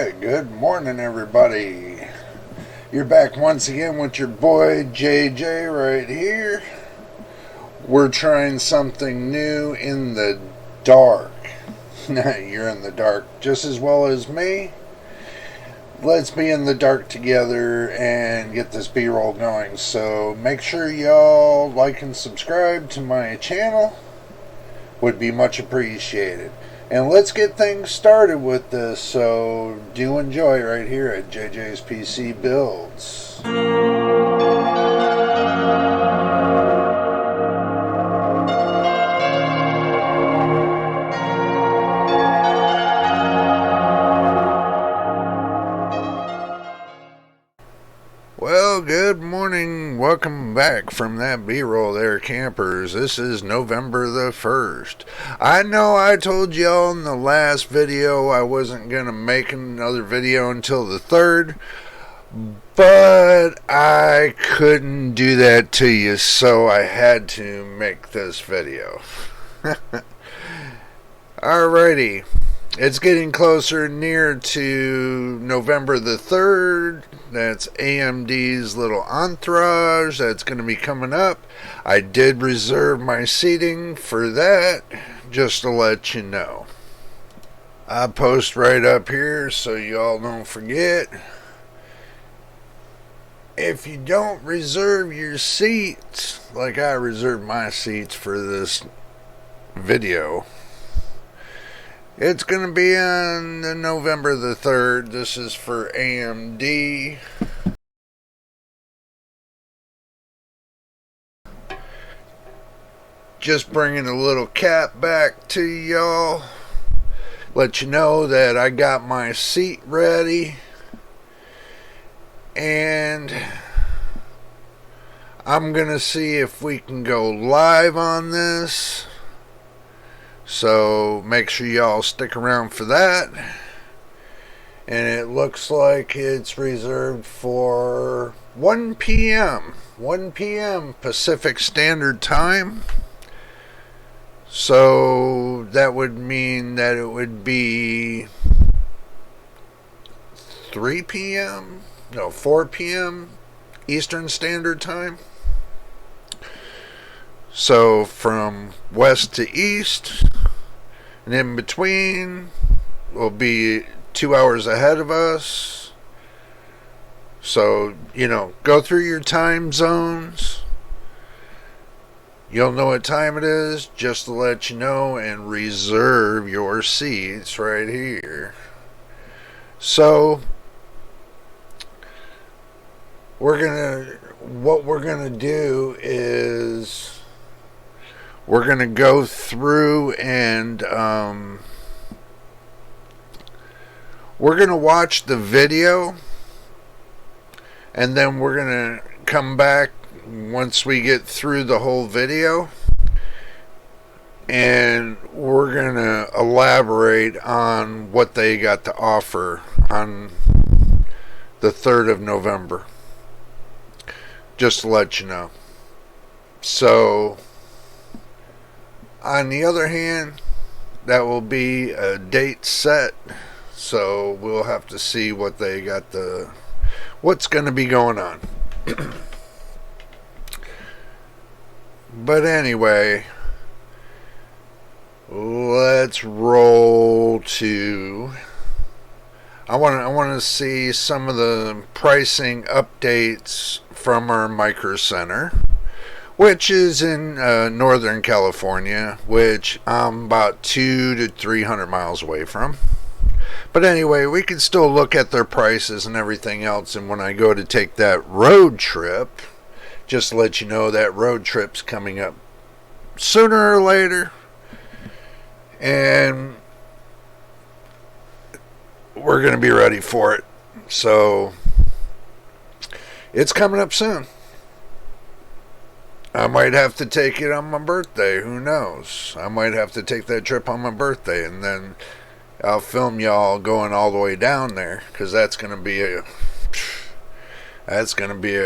Alright, good morning everybody. You're back once again with your boy JJ right here. We're trying something new in the dark. You're in the dark just as well as me. Let's be in the dark together and get this B-roll going. So make sure y'all like and subscribe to my channel. Would be much appreciated. And let's get things started with this, so do enjoy right here at JJ's PC Builds. Well, good morning. Welcome back from that B-roll there, campers. This is November the 1st. I know I told y'all in the last video I wasn't going to make another video until the 3rd, but I couldn't do that to you, so I had to make this video. Alrighty. It's getting closer near to November the 3rd. That's AMD's little entourage that's going to be coming up. I did reserve my seating for that, just to let you know. I post right up here so y'all don't forget. If you don't reserve your seats, like I reserved my seats for this video, it's going to be on November the 3rd. This is for AMD. Just bringing a little cap back to y'all. Let you know that I got my seat ready. And I'm going to see if we can go live on this. So make sure y'all stick around for that. And it looks like it's reserved for 1 p.m. 1 p.m. Pacific Standard Time. So that would mean that it would be 3 p.m. No, 4 p.m. Eastern Standard Time. So from west to east, and in between will be 2 hours ahead of us. So, go through your time zones. You'll know what time it is, just to let you know, and reserve your seats right here. So, what we're gonna do is we're going to go through and we're going to watch the video, and then we're going to come back once we get through the whole video, and we're going to elaborate on what they got to offer on the 3rd of November. Just to let you know. So, on the other hand, that will be a date set, so we'll have to see what they got what's going to be going on. But anyway, let's roll to. I want to see some of the pricing updates from our Microcenter, which is in Northern California, which I'm about 200 to 300 miles away from. But anyway, we can still look at their prices and everything else, and when I go to take that road trip, just to let you know that road trip's coming up sooner or later, and we're going to be ready for it. So, it's coming up soon. I might have to take it on my birthday. Who knows? I might have to take that trip on my birthday, and then I'll film y'all going all the way down there, because that's going to be a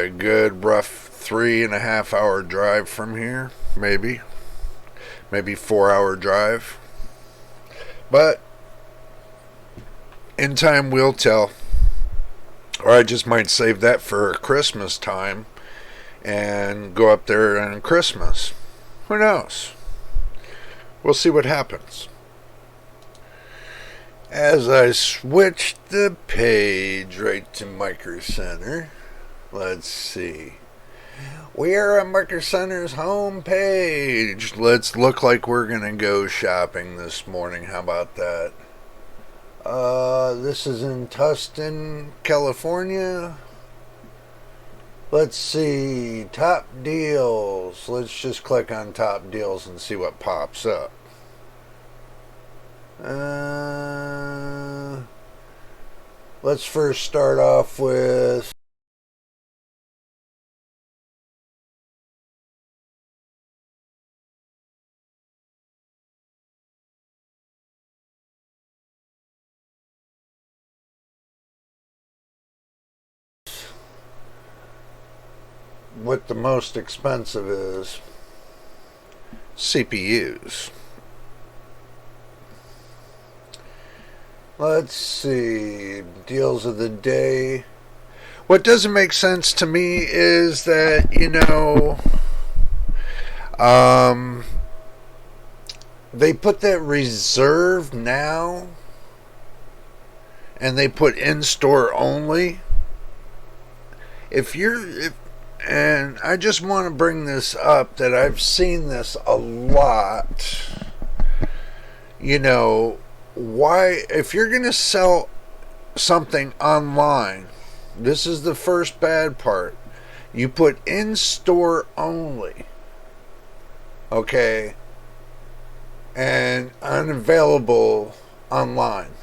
good rough 3.5 hour drive from here, maybe 4 hour drive. But In time we'll tell. Or I just might save that for Christmas time and go up there on Christmas. Who knows? We'll see what happens. As I switch the page right to Microcenter, let's see. We are on Microcenter's homepage. Let's look like we're going to go shopping this morning. How about that? This is in Tustin, California. Let's see. Top deals. Let's just click on top deals and see what pops up. Let's first start off with what the most expensive is. CPUs. Let's see. Deals of the day. What doesn't make sense to me is that, they put that reserve now and they put in-store only. And I just want to bring this up that I've seen this a lot. Why, if you're going to sell something online, this is the first bad part. You put in-store only. Okay? And unavailable online.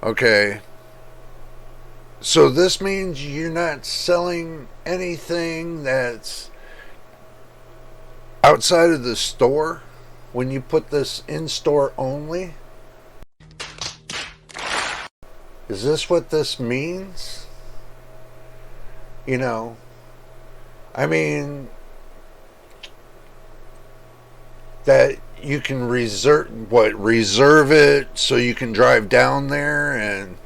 Okay? So this means you're not selling anything that's outside of the store when you put this in-store only? Is this what this means? That you can reserve it so you can drive down there, and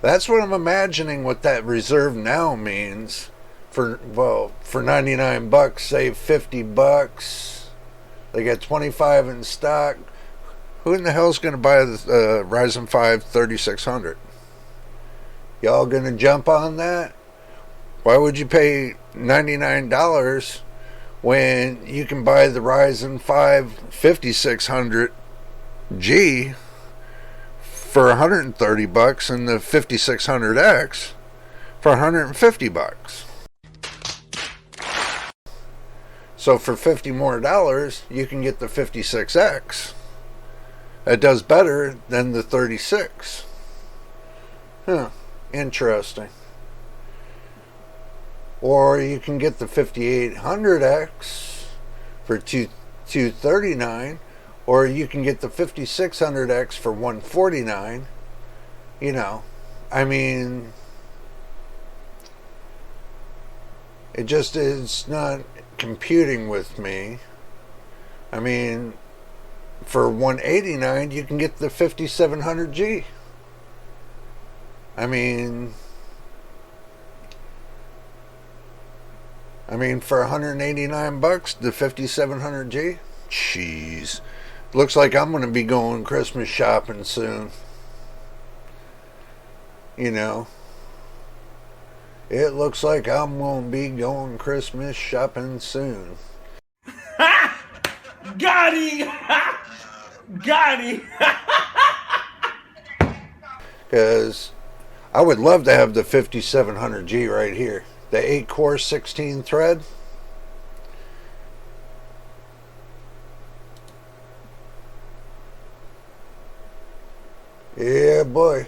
that's what I'm imagining what that reserve now means. For $99, save $50. They got 25 in stock. Who in the hell's going to buy the Ryzen 5 3600? Y'all going to jump on that? Why would you pay $99 when you can buy the Ryzen 5 5600G for $130 and the 5600X for $150? So for $50 more, you can get the 56X. It does better than the 36. Interesting. Or you can get the 5800X for $239, or you can get the 5600X for $149. It just is not computing with me. For $189, you can get the 5700G. For $189, the 5700G. Jeez, looks like I'm going to be going Christmas shopping soon. It looks like I'm going to be going Christmas shopping soon. Got him! Got him! Because I would love to have the 5700G right here. The 8-core 16-thread. Yeah, boy.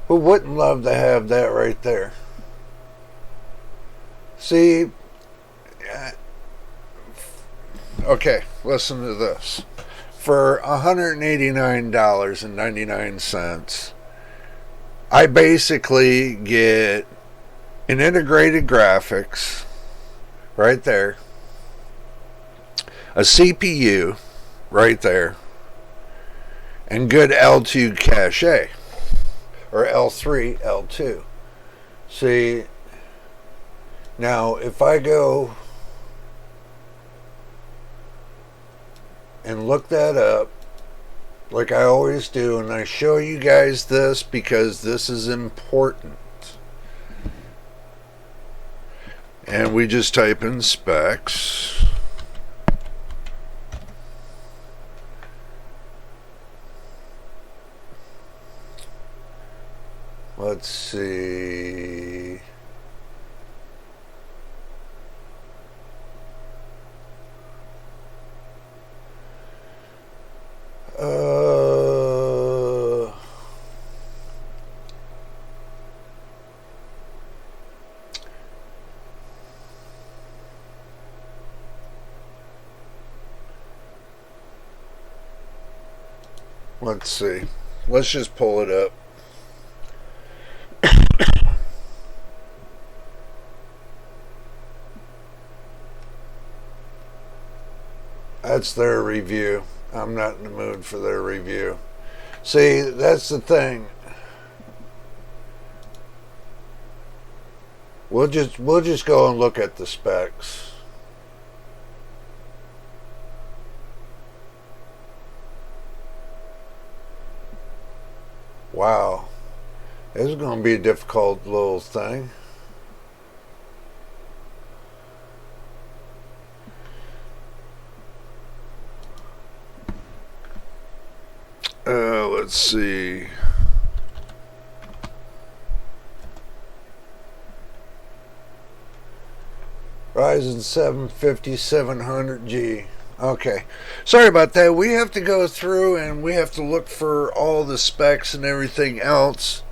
Who wouldn't love to have that right there? See, okay, listen to this. For $189.99, I basically get an integrated graphics right there, a CPU right there, and good L2 cache, or L3, L2. See, now if I go and look that up, like I always do, and I show you guys this because this is important. And we just type in specs. Let's see. Let's see. Let's just pull it up. That's their review. I'm not in the mood for their review. See, that's the thing. We'll just go and look at the specs. Wow. This is going to be a difficult little thing. Let's see. Ryzen 7 5700G. Okay. Sorry about that. We have to go through and we have to look for all the specs and everything else.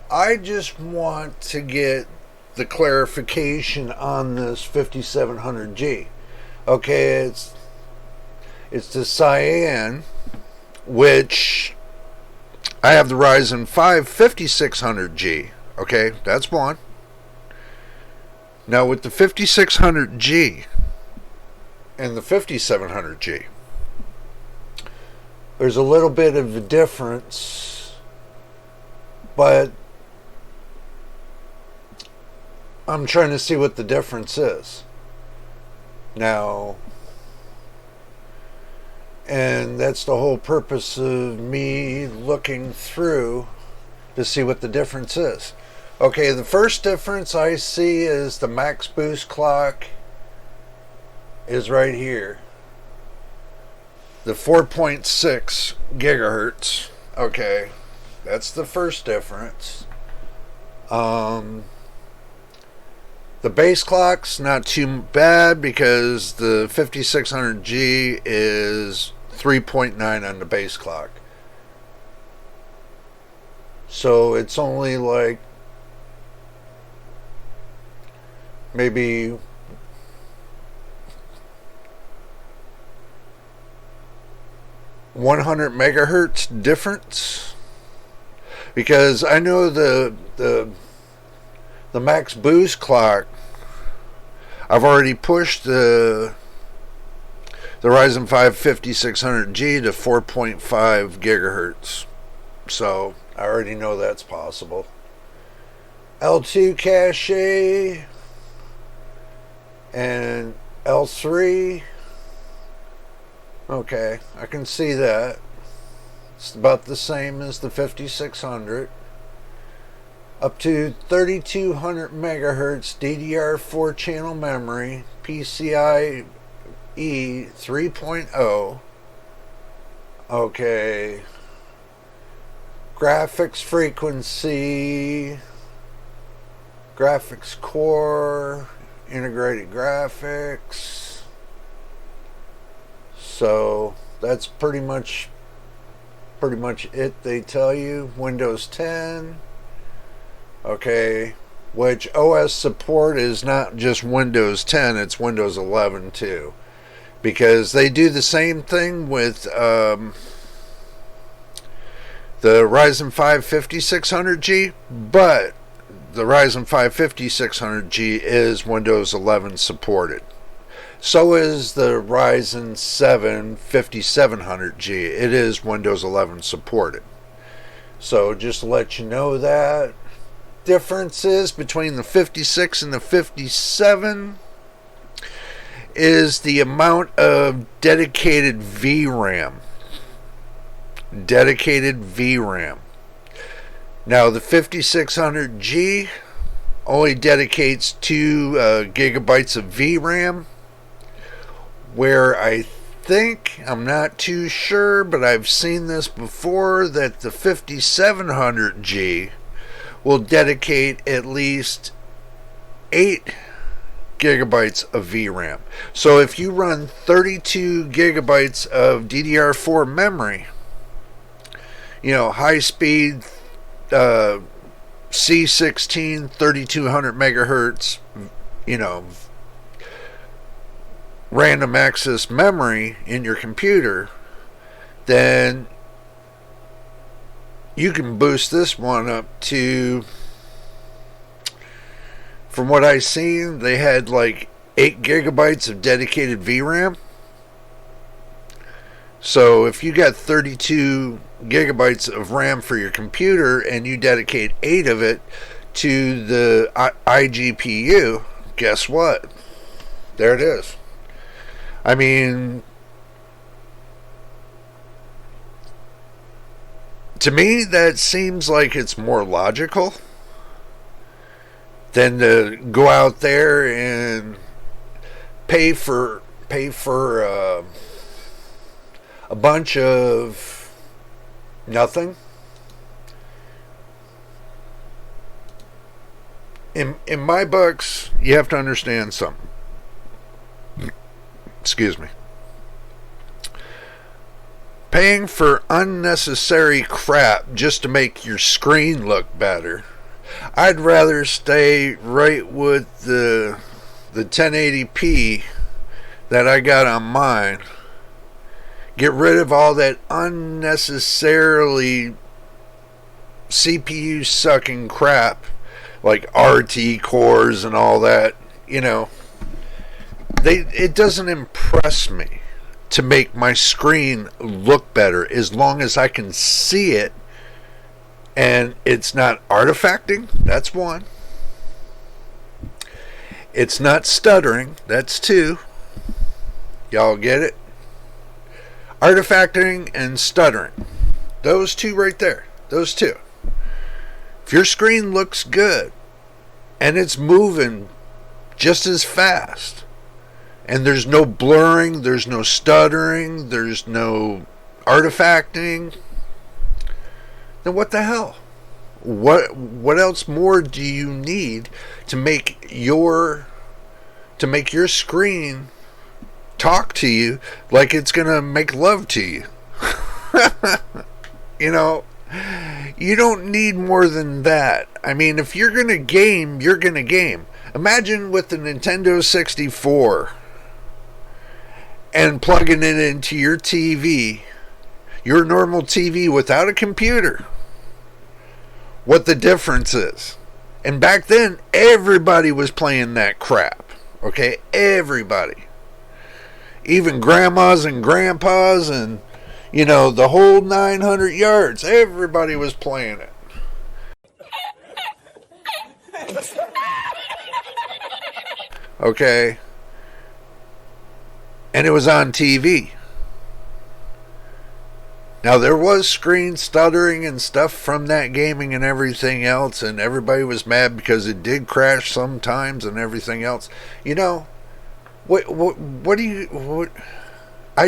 I just want to get the clarification on this 5700G. Okay, it's the Cyan, which I have the Ryzen 5 5600G. Okay, that's one. Now with the 5600G and the 5700G, there's a little bit of a difference, but I'm trying to see what the difference is now. And that's the whole purpose of me looking through to see what the difference is. Okay, the first difference I see is the max boost clock is right here. The 4.6 gigahertz. Okay, that's the first difference. The base clock's not too bad because the 5600G is 3.9 on the base clock. So it's only like maybe 100 megahertz difference, because I know the max boost clock, I've already pushed the Ryzen 5 5600G to 4.5 gigahertz, so I already know that's possible. L2 cache and L3. Okay, I can see that. It's about the same as the 5600. Up to 3200 megahertz DDR4 channel memory, PCIe 3.0. Okay. Graphics frequency, graphics core, integrated graphics. So that's pretty much it. They tell you Windows 10. Okay, which OS support is not just Windows 10, it's Windows 11 too, because they do the same thing with the Ryzen 5 5600G, but the Ryzen 5 5600G is Windows 11 supported. So is the Ryzen 7 5700G. It is Windows 11 supported. So just to let you know that differences between the 56 and the 57 is the amount of dedicated VRAM. Dedicated VRAM. Now the 5600G only dedicates 2 gigabytes of VRAM, where I think, I'm not too sure, but I've seen this before, that the 5700G will dedicate at least 8 gigabytes of VRAM. So if you run 32 gigabytes of DDR4 memory, high speed C16 3200 megahertz, random access memory in your computer, then you can boost this one up to, from what I've seen, they had like 8 gigabytes of dedicated VRAM. So if you got 32 gigabytes of RAM for your computer and you dedicate 8 of it to the iGPU, guess what? There it is. I mean, to me, that seems like it's more logical than to go out there and pay for a bunch of nothing. In my books, you have to understand something. Excuse me. Paying for unnecessary crap just to make your screen look better. I'd rather stay right with the 1080p that I got on mine. Get rid of all that unnecessarily CPU sucking crap like RT cores and all that. It doesn't impress me to make my screen look better as long as I can see it and it's not artifacting. That's one. It's not stuttering. That's 2. Y'all get it? Artifacting and stuttering. Those 2 right there. Those 2. If your screen looks good and it's moving just as fast, and there's no blurring, there's no stuttering, there's no artifacting, then what the hell? What else more do you need to make your screen talk to you like it's gonna make love to you? You don't need more than that. I mean, if you're gonna game, you're gonna game. Imagine with the Nintendo 64 and plugging it into your TV, your normal TV without a computer, what the difference is. And back then, everybody was playing that crap. Okay? Everybody. Even grandmas and grandpas and, the whole 900 yards. Everybody was playing it. Okay? And it was on TV. Now, there was screen stuttering and stuff from that gaming and everything else, and everybody was mad because it did crash sometimes and everything else. I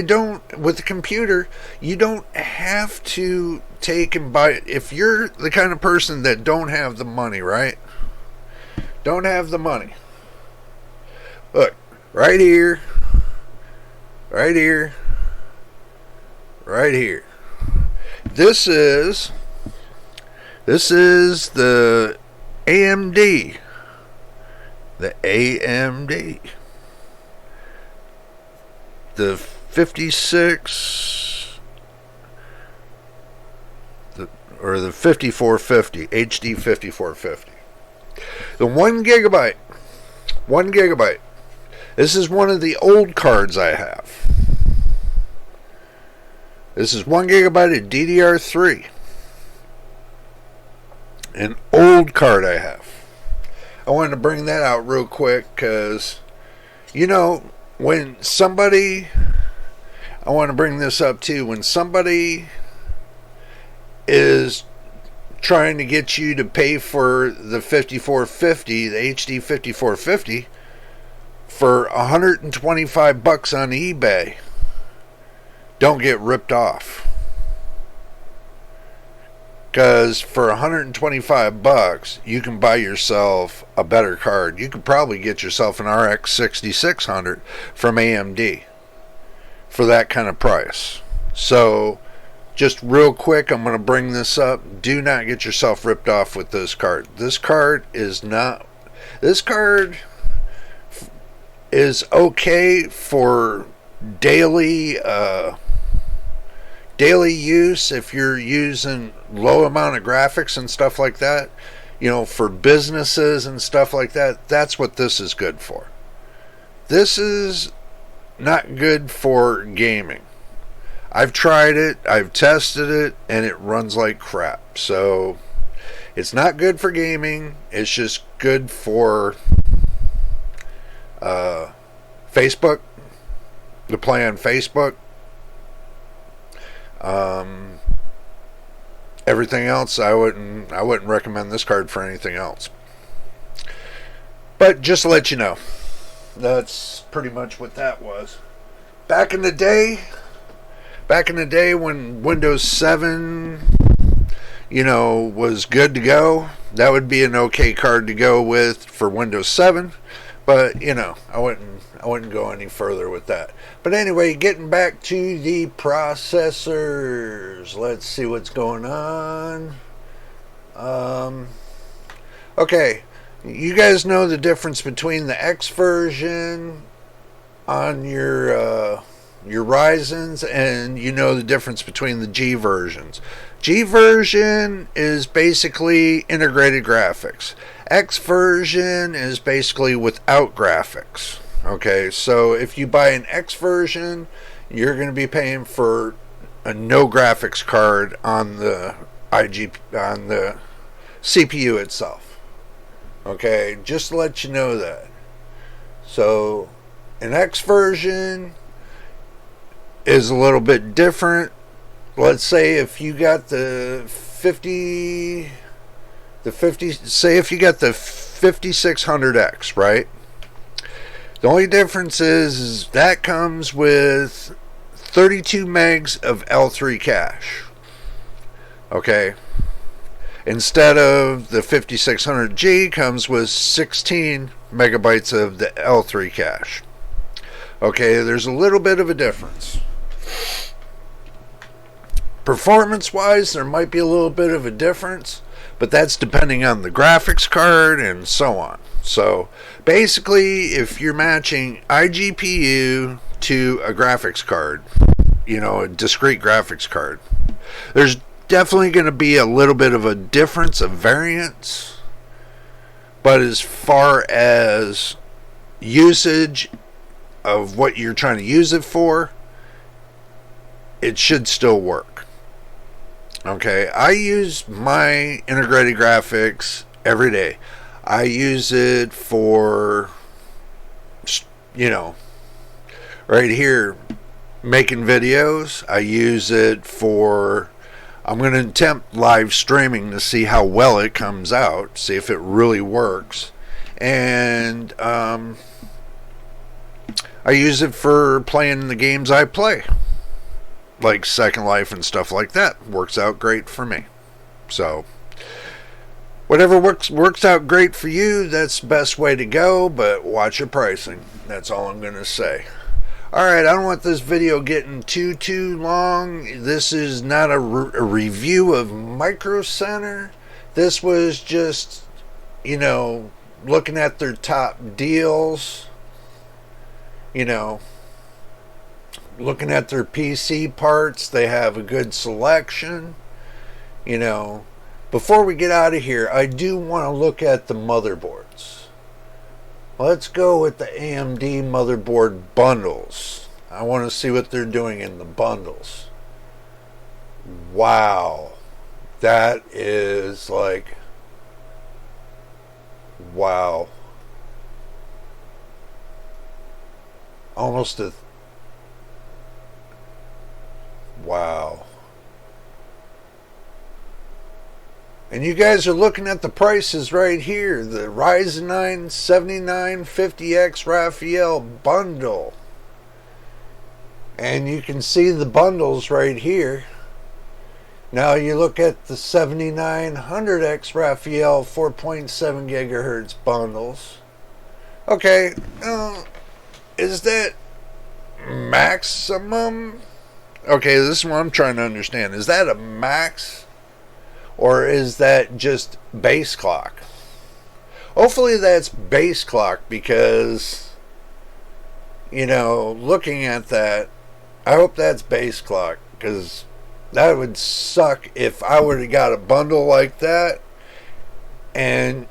don't, with the computer, you don't have to take and buy, if you're the kind of person that don't have the money, right? Don't have the money. Look, right here. Right here. Right here. This is the AMD. The AMD. The 56 or the 5450, HD 5450. The 1 gigabyte This is one of the old cards I have. This is 1 gigabyte of DDR3. An old card I have. I wanted to bring that out real quick because, you know, when somebody, I want to bring this up too, when somebody is trying to get you to pay for the 5450, the HD 5450, for $125 on eBay, don't get ripped off. Because for $125, you can buy yourself a better card. You could probably get yourself an RX 6600 from AMD for that kind of price. So, just real quick, I'm going to bring this up. Do not get yourself ripped off with this card. This card is okay for daily use if you're using low amount of graphics and stuff like that. You know, for businesses and stuff like that, that's what this is good for. This is not good for gaming. I've tried it, I've tested it, and it runs like crap. So it's not good for gaming. It's just good for Facebook, to play on Facebook. Everything else, I wouldn't recommend this card for anything else. But just to let you know, that's pretty much what that was. Back in the day when Windows 7, you know, was good to go, that would be an okay card to go with for Windows 7. But, you know, I wouldn't go any further with that. But anyway, getting back to the processors. Let's see what's going on. Okay, you guys know the difference between the X version on your Ryzens, and you know the difference between the G versions. G version is basically integrated graphics. X version is basically without graphics. Okay, so if you buy an X version, you're going to be paying for a no graphics card on the CPU itself. Okay, just to let you know that. So an X version is a little bit different. Let's say if you got the 5600X, right? The only difference is that comes with 32 megs of L3 cache. Okay? Instead of the 5600G comes with 16 megabytes of the L3 cache. Okay, there's a little bit of a difference. Performance-wise, there might be a little bit of a difference, but that's depending on the graphics card and so on. So, basically, if you're matching iGPU to a graphics card, you know, a discrete graphics card, there's definitely going to be a little bit of a difference of variance, but as far as usage of what you're trying to use it for, it should still work. Okay, I use my integrated graphics every day. I use it for, you know, right here, making videos. I use it for, I'm going to attempt live streaming to see how well it comes out, see if it really works. And I use it for playing the games I play, like Second Life and stuff like that. Works out great for me. So whatever works out great for you, that's the best way to go, but watch your pricing. That's all I'm going to say. Alright, I don't want this video getting too long. This is not a review of Microcenter. This was just, you know, looking at their top deals. You know, looking at their PC parts. They have a good selection. You know, before we get out of here, I do want to look at the motherboards. Let's go with the AMD motherboard bundles. I want to see what they're doing in the bundles. Wow. That is like, wow. Almost a, wow. And you guys are looking at the prices right here. The Ryzen 9 7950X Raphael bundle. And you can see the bundles right here. Now you look at the 7900X Raphael 4.7 gigahertz bundles. Okay, is that maximum? Okay, this is what I'm trying to understand. Is that a max? Or is that just base clock? Hopefully that's base clock, because, you know, looking at that, I hope that's base clock, because that would suck if I would have got a bundle like that and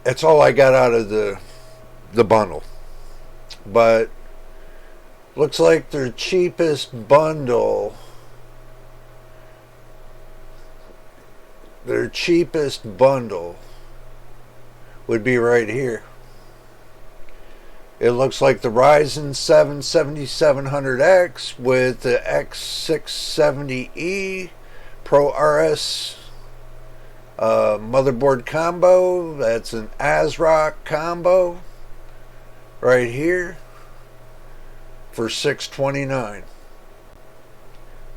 that's all I got out of the bundle. But looks like their cheapest bundle, would be right here. It looks like the Ryzen 7 7700X with the X670E Pro RS motherboard combo. That's an ASRock combo right here for $629.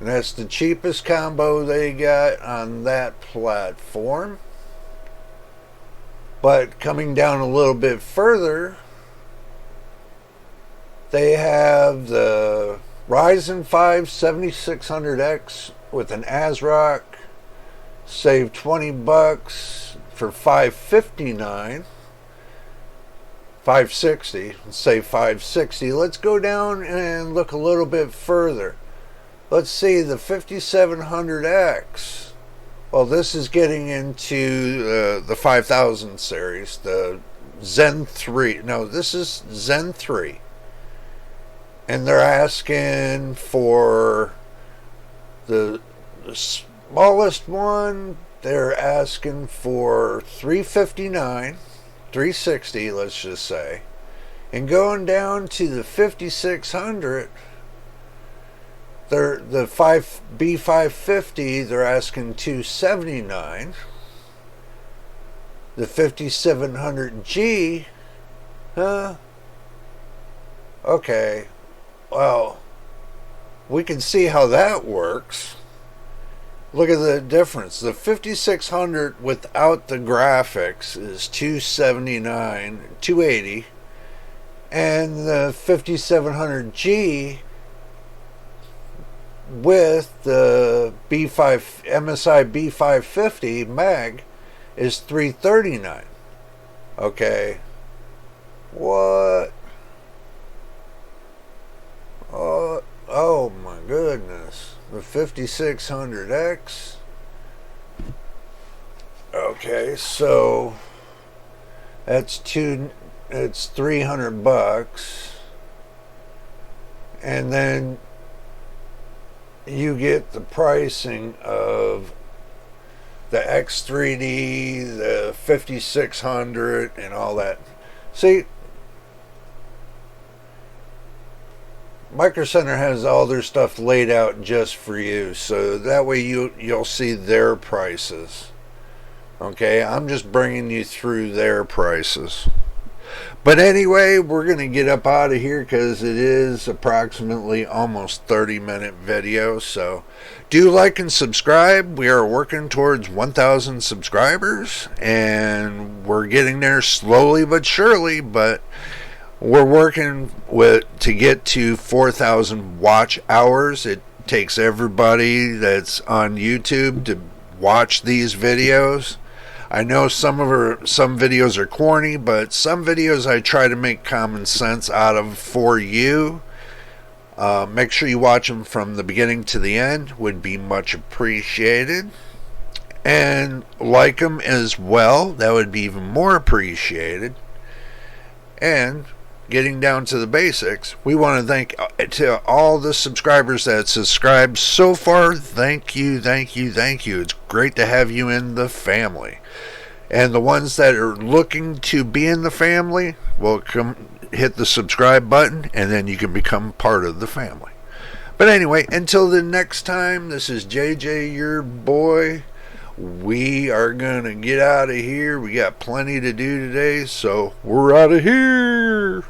And that's the cheapest combo they got on that platform. But coming down a little bit further, they have the Ryzen 5 7600X with an ASRock. Save $20 for $559. $560. Save $560. Let's go down and look a little bit further. Let's see the 5700X. Well, this is getting into the 5000 series, the Zen 3. No, this is Zen 3. And they're asking for the smallest one, they're asking for $359, $360, let's just say. And going down to the 5600, the B550, they're asking $279. The 5700G, okay, well, we can see how that works. Look at the difference. The 5600 without the graphics is $279, $280, and the 5700G with the MSI B550 Mag is $339. Okay, what? Oh my goodness. The 5600X. Okay, so it's $300, and then you get the pricing of the X3D, the 5600, and all that. See, Microcenter has all their stuff laid out just for you, so that way you'll see their prices. Okay, I'm just bringing you through their prices. But anyway, we're going to get up out of here because it is approximately almost 30-minute video. So do like and subscribe. We are working towards 1,000 subscribers, and we're getting there slowly but surely, but we're working to get to 4,000 watch hours. It takes everybody that's on YouTube to watch these videos. I know some videos are corny, but some videos I try to make common sense out of for you. Make sure you watch them from the beginning to the end, would be much appreciated. And like them as well, that would be even more appreciated. And getting down to the basics, we want to thank to all the subscribers that subscribed so far. Thank you, thank you, thank you. It's great to have you in the family. And the ones that are looking to be in the family, well, come hit the subscribe button, and then you can become part of the family. But anyway, until the next time, this is JJ, your boy. We are going to get out of here. We got plenty to do today, so we're out of here.